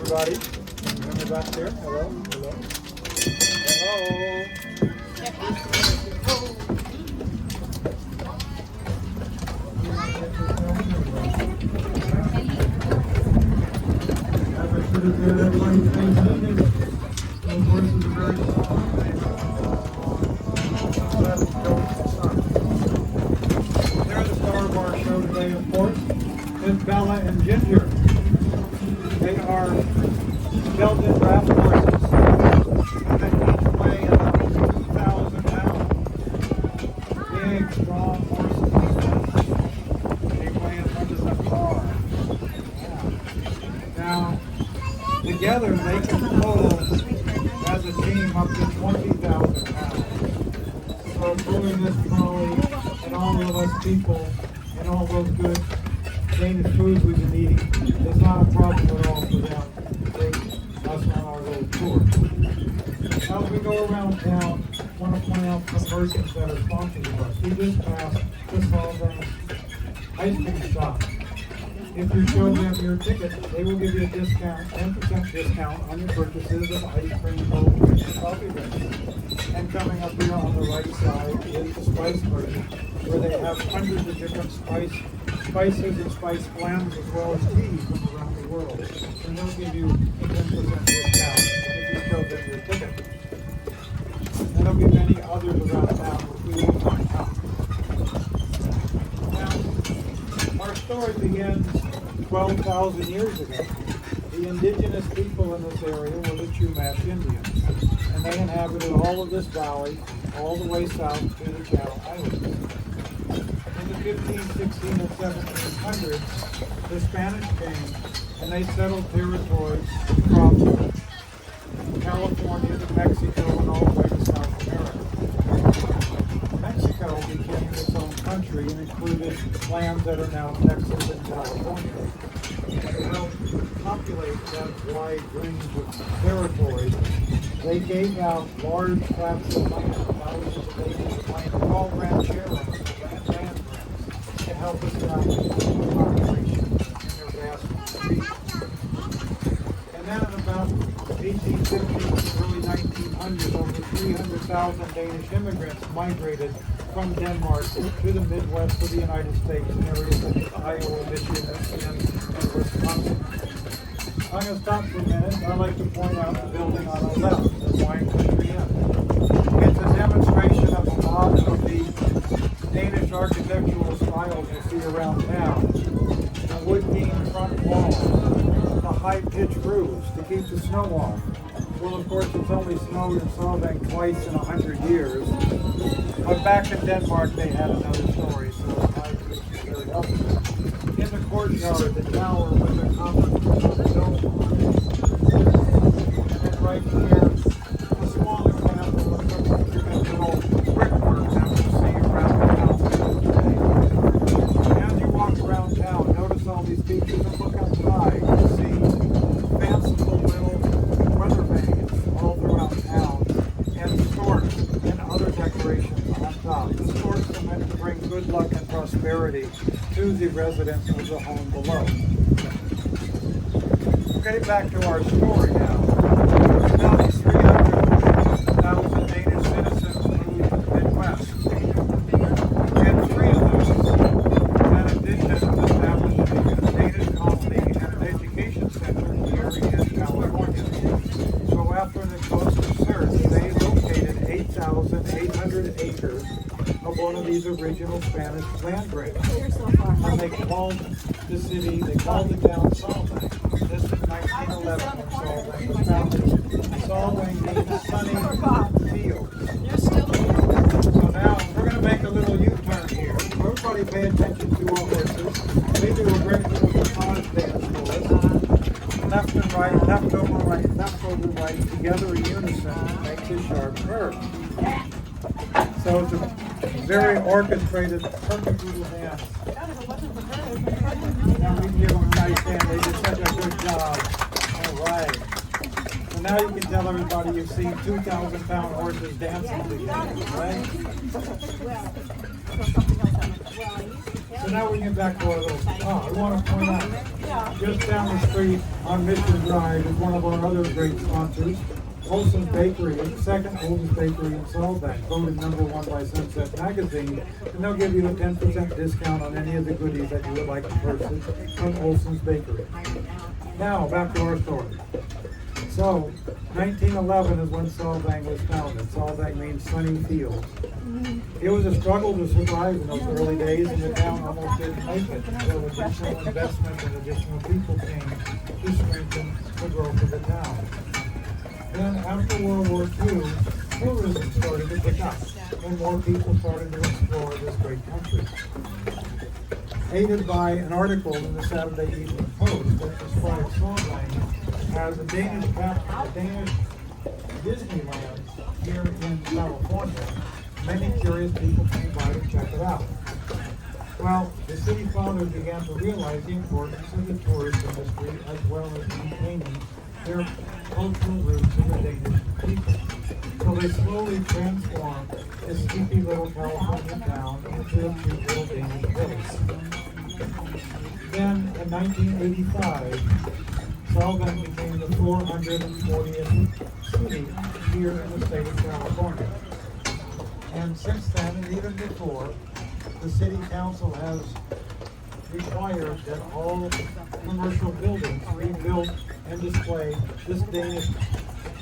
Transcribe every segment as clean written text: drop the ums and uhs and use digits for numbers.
everybody. Bring it back there. Hello. Hello. Hello. Everybody's facing it. Those horses are very strong. They're the star of our show today, of course. It's Bella and Ginger. They are Belgian draft horses that each weigh about 2,000 pounds. Big, strong horses. They weigh as much as a car. Yeah. Now, together they can total as a team up to 20,000 pounds. So pulling this trolley and all of us people and all those good Danish foods we've been eating is not a problem at all for them to take us on our little tour. As we go around town, I want to point out some persons that are sponsored with us. We just passed the Solvang ice cream shop. If you show them your ticket, they will give you a discount, 10% discount on your purchases of ice cream, cold drinks, and coffee drinks. And coming up here on the right side is the spice version, where they have hundreds of different spices and spice blends, as well as teas from around the world. And they'll give you a 10% discount if you show them your ticket. And there'll be many others around town which we will point out. Now, our story begins 12,000 years ago. The indigenous people in this area were the Chumash Indians, and they inhabited all of this valley, all the way south to the Channel Islands. In the 15, 16, and 1700s, the Spanish came and they settled territories from California to Mexico and all the way to South America. Mexico became its own country and included lands that are now Texas and California. To help populate that wide range of territory, they gave out large tracts of land, thousands of acres of land, called rancheros, land grants, to help establish the population in their vast region. And then in about 1850s, early 1900s, over 300,000 Danish immigrants migrated from Denmark to the Midwest of the United States in areas such as Iowa, Michigan, and Wisconsin. I'm going to stop for a minute. I'd like to point out the building on the left, the Wine Country Inn. It's a demonstration of a lot of the Danish architectural styles you see around town. The wood beam front walls, the high-pitched roofs to keep the snow off. Well, of course, it's only snowed in Solvang twice in 100 years. But back in Denmark, they had another story, so high pitch is very helpful. In the courtyard, the tower with the copper dome. And then right here, a small example of some of the little brickwork that we see around town today. As you walk around town, notice all these features and look outside. You see fanciful little weather vanes all throughout town, and storks and other decorations on top. The storks are meant to bring good luck and prosperity to the residents of the home below. Okay, back to our story now. Now these 300,000 Danish citizens moved to the Midwest. And three of those had a vision of establishing a Danish colony and an education center here in California. So after an exhaustive search, they located 8,800 acres of one of these original Spanish land grants. And they called the city, they called the town Solvang. This is 1911 when Solvang was founded. Solvang means sunny fields. So now we're going to make a little U-turn here. Everybody pay attention to our horses. They do a great little massage dance for us. Left and right, left over right, together in unison makes a sharp curve. So it's a very orchestrated, perfect little dance. Now we can give them a nice hand. They did such a good job. All right. So now you can tell everybody you've seen 2,000-pound horses dancing together, right? So now we get back to our little. We want to point out Just down the street on Mission Drive is one of our other great sponsors, Olson's Bakery. It's the second oldest bakery in Solvang, voted #1 by Sunset Magazine, and they'll give you a 10% discount on any of the goodies that you would like to purchase from Olson's Bakery. Now, back to our story. So, 1911 is when Solvang was founded. Solvang means sunny fields. It was a struggle to survive in those early days, and the town almost didn't make it until additional investment and additional people came to strengthen the growth of the town. Then after World War II, tourism started to pick up, and more people started to explore this great country. Aided by an article in the Saturday Evening Post that described Solvang as a Danish capital, a Danish Disneyland here in California, many curious people came by to check it out. Well, the city fathers began to realize the importance of the tourist industry as well as maintaining their cultural roots in the Danish people. So they slowly transformed this sleepy little California town into a cute little Danish village. Then in 1985, Solvang became the 440th city here in the state of California. And since then, and even before, the city council has required that all commercial buildings be built and display this Danish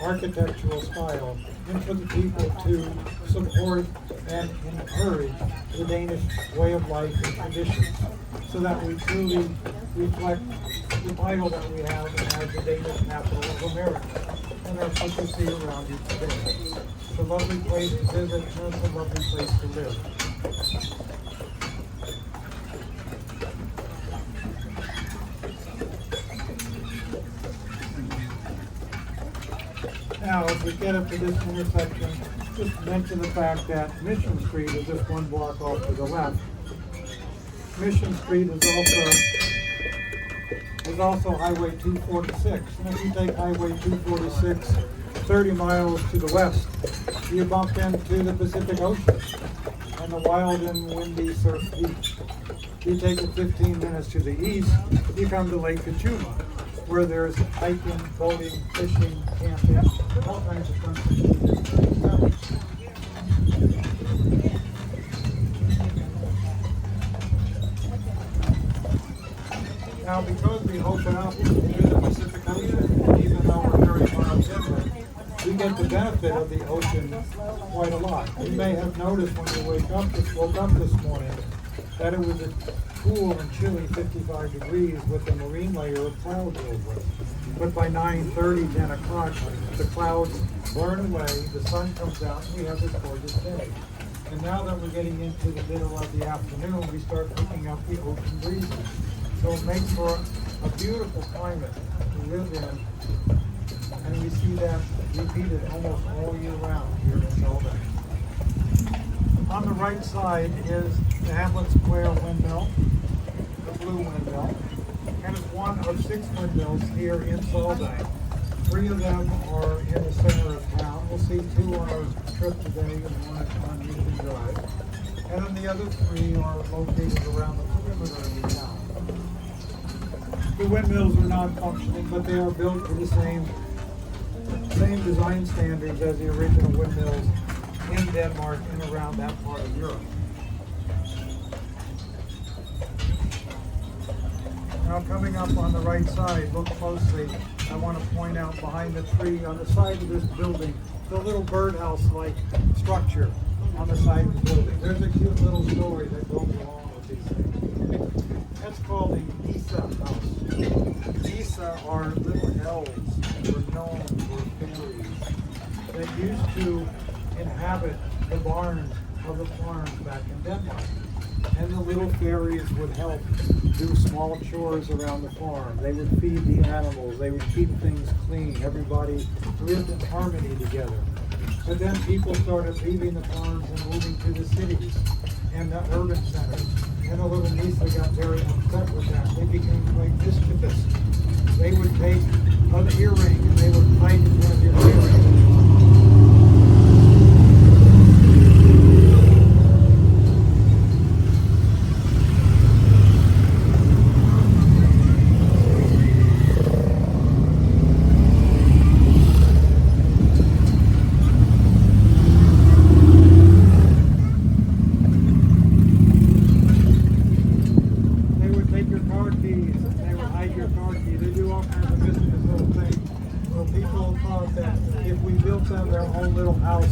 architectural style, and for the people to support and encourage the Danish way of life and traditions, so that we truly reflect the title that we have as the Danish capital of America, and that's what you see around you today. It's a lovely place to visit, and it's a lovely place to live. Now, as we get up to this intersection, just mention the fact that Mission Street is just one block off to the left. Mission Street is also Highway 246. And if you take Highway 246 30 miles to the west, you bump into the Pacific Ocean and the wild and windy surf beach. You take it 15 minutes to the east, you come to Lake Cachuma, where there's hiking, boating, fishing, camping, all kinds of fun things. Now, because we open up to the Pacific Ocean, even though we're very far inland, we get the benefit of the ocean quite a lot. You may have noticed when you woke up this morning that it was a cool and chilly 55 degrees with a marine layer of clouds over it. But by 9:30, 10 o'clock, the clouds burn away, the sun comes out, and we have this gorgeous day. And now that we're getting into the middle of the afternoon, we start picking up the ocean breezes. So it makes for a beautiful climate to live in, and we see that repeated almost all year round here in Solvang. On the right side is the Hamlet Square windmill, the blue windmill, and it's one of 6 windmills here in Solvang. 3 of them are in the center of town. We'll see 2 on our trip today and 1 on Mission Drive. And then the other 3 are located around the perimeter of the town. The windmills are not functioning, but they are built to the same design standards as the original windmills in Denmark and around that part of Europe. Now, coming up on the right side, look closely. I want to point out behind the tree on the side of this building, the little birdhouse-like structure on the side of the building. There's a cute little story that goes along with these things. That's called the Isa house. Isa are little elves or gnomes or fairies that used to inhabit the barns of the farms back in Denmark. And the little fairies would help do small chores around the farm. They would feed the animals. They would keep things clean. Everybody lived in harmony together. But then people started leaving the farms and moving to the cities and the urban centers. And the little Nisa got very upset with that. They became quite mischievous. They would take an earring and they would bite one of your earrings. car keys, they would hide your car key. They do all kinds of mischievous little things. So people thought that if we built them their own little house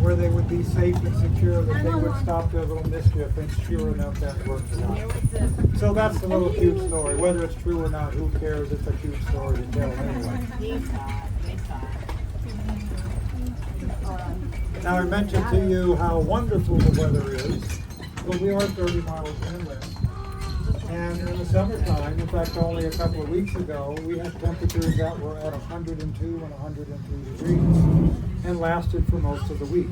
where they would be safe and secure, that they would stop their little mischief, and sure enough, that worked out. So that's the little cute story. Whether it's true or not, who cares? It's a cute story to tell anyway. Now I mentioned to you how wonderful the weather is, but we are 30 miles inland. And in the summertime, in fact only a couple of weeks ago, we had temperatures that were at 102 and 103 degrees and lasted for most of the week.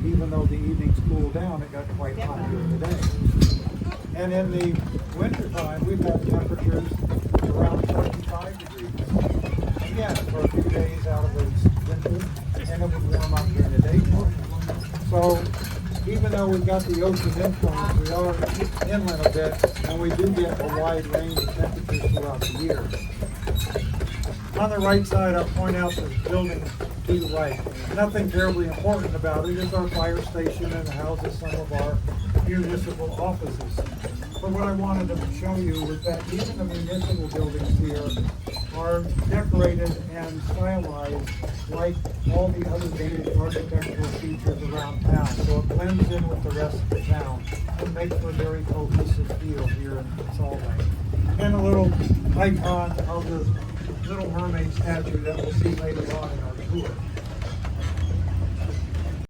Even though the evenings cooled down, it got quite hot during the day. And in the wintertime, we've had temperatures around 25 degrees. Again, for a few days out of the winter, and it would warm up during the daytime. So even though we've got the ocean influence, we are inland a bit, and we do get a wide range of temperatures throughout the year. On the right side, I'll point out the building to the right. Nothing terribly important about it. It's our fire station and houses some of our municipal offices. But what I wanted to show you was that even the municipal buildings here are decorated and stylized like all the other Danish architectural features around town. So it blends in with the rest of the town and makes for a very cohesive feel here in Solvang. And a little icon of the Little Mermaid statue that we'll see later on in our tour.